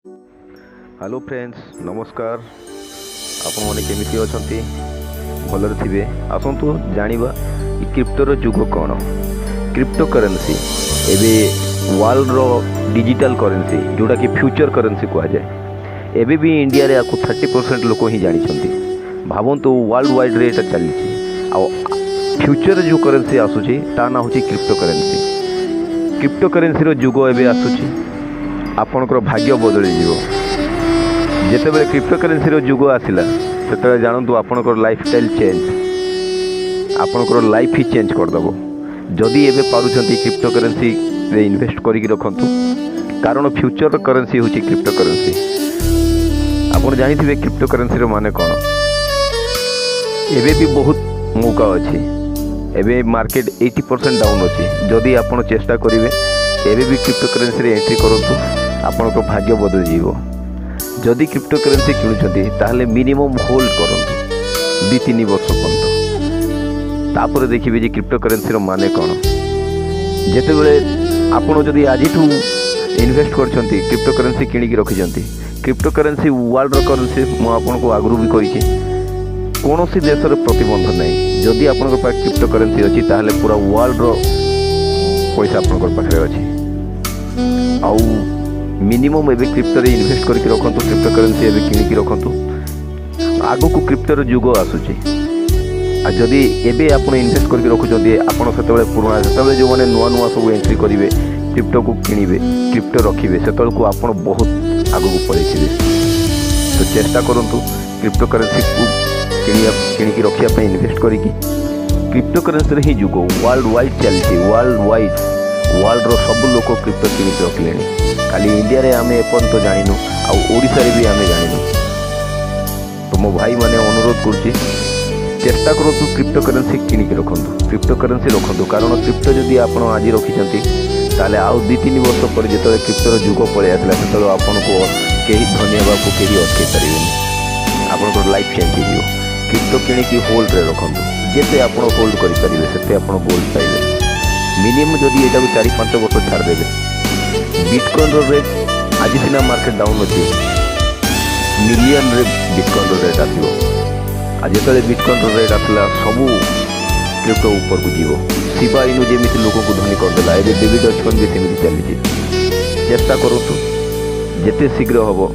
Hello friends, नमस्कार। आपण मैंने केमिति अछंती? भलरे थिबे। आसंतु जानिबा कि क्रिप्टोर जुग कौन। क्रिप्टो करेन्सी एबे वर्ल्ड रो डिजिटल करेन्सी जोटा कि फ्यूचर करेन्सी कहा जाए। एबे भी इंडिया रे आकु 30% लोक ही जानिछंती। भावंतु वर्ल्ड वाइड रे एटा चलीछि। आ फ्यूचर जो करेन्सी आसुछि ता ना होछि क्रिप्टो करेन्सी। क्रिप्टो करेन्सी रो जुग एबे आसुछि। आपणकर भाग्य बदली जीवो। जितेबाला क्रिप्टो करेन्सी जुग आसला से जानतु आपणकर लाइफस्टाइल चेंज, आपणकर लाइफ ही चेंज करदेव। जदि एबे पारुछंती क्रिप्टो करेन्सी रे इन्वेस्ट करिक रखंतु, कारण फ्यूचर करेन्सी होची क्रिप्टो करेन्सी। आपण जानिथिबे क्रिप्टो करेन्सी रो माने कोन। एबे भी बहुत मौका अछि। एबे मार्केट 80% डाउन अछि। जदि आपण चेष्टा करिवे एबे भी क्रिप्टो करेन्सी रे एंट्री करंतु, आपणकर भाग्य बदल जीवो। जदि क्रिप्टो करेन्सी किणुଛନ୍ତି ताहले मिनिमम होल्ड करंतु 2-3 वर्ष पर्यंत। तापर देखिबे जे क्रिप्टो करेन्सी रो माने कोन। जेतेबेले आपण जदि आजिठू इन्वेस्ट करछंती क्रिप्टो करेन्सी किणी रखिछंती, क्रिप्टो करेन्सी वर्ल्ड रो करेन्सी मु आपन को आगरू भी कहिछि। कोनोसी देश रे प्रतिबंध नै। जदि आपन को पास क्रिप्टो करेन्सी अछि ताहले पूरा वर्ल्ड रो पैसा आपन को पाखरे अछि। आउ मिनिमम एबे क्रिप्टो रे इन्वेस्ट करके रखंतु। क्रिप्टो करेन्सी एबे किणी रखंतु। आगो को क्रिप्टो रो जुग आसुची। आ जदि एबे आपण इन्वेस्ट करके रखुचंती, आपण सेतेबेले पुराना सेतेबेले जो माने नुआ नुआ सब एंट्री करिवे, क्रिप्टो को किनिबे, क्रिप्टो रखिबे, सेतेबेले को आपण बहुत आगो को पळेथिबे। तो चेष्टा करंतु क्रिप्टो करेन्सी को किणी रखिया पे इन्वेस्ट करिकी। क्रिप्टो करेन्सी रे ही जुग वर्ल्ड वाइड चलछि। वर्ल्ड वाइड वर्ल्ड रो सब लोक क्रिप्टो किणी रखलेनी। खाली इंडिया रे आमे एपन तो जानिनु, आ ओडिसा रे भी आमे जानिनु। तो मो भाई माने अनुरोध करछि, चेष्टा करतु क्रिप्टो करेन्सी किणी के रखंतु। क्रिप्टो करेन्सी रखंतु, कारण क्रिप्टो जदि आपण आज रखिछंती ताले आउ 2-3 वर्ष पर जेतले क्रिप्टो रो जुग पळे आसला सेतले आपण को केही धन्यवाद को केही अटके परिबेनी। आपण को लाइफ चेंज हियो। क्रिप्टो किणी की होल्ड रे रखंतु। जेते आपण होल्ड करि परिबे सेते आपण गोल्ड पाइबे। मिनिमम जदि एटा भी 4-5 वर्ष छाड़ देबे। बिटकॉइन रो रेट आज सीना मार्केट डाउन अच्छी। मिलियन रे बिटकॉइन रो रेट आसो। आज जो बिटकॉइन रो रेट आसला सबू क्रिप्टो ऊपर को जीवो। शिबा इनु जेमिति लोक को धनी करदेला, एबे डेविड ऑक्सन भी सेमिति चली। चेष्टा करतु जेते शीघ्र हबो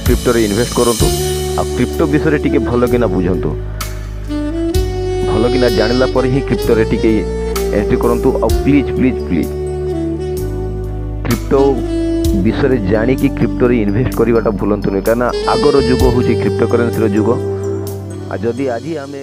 क्रिप्टो रे इन्वेस्ट करतु। आ क्रिप्टो विषय टिके भल किना बुझंतु, भल किना जानिला पर ही क्रिप्टो रे टिके एंट्री करंतु। आ प्लीज प्लीज प्लीज क्रिप्टो विषय जाणी कि क्रिप्टो रे इन्वेस्ट करवाटा भूलंतु नहीं, कारण आगर जुग हूँ क्रिप्टो करेन्सी जुग। आ जदि आज आमे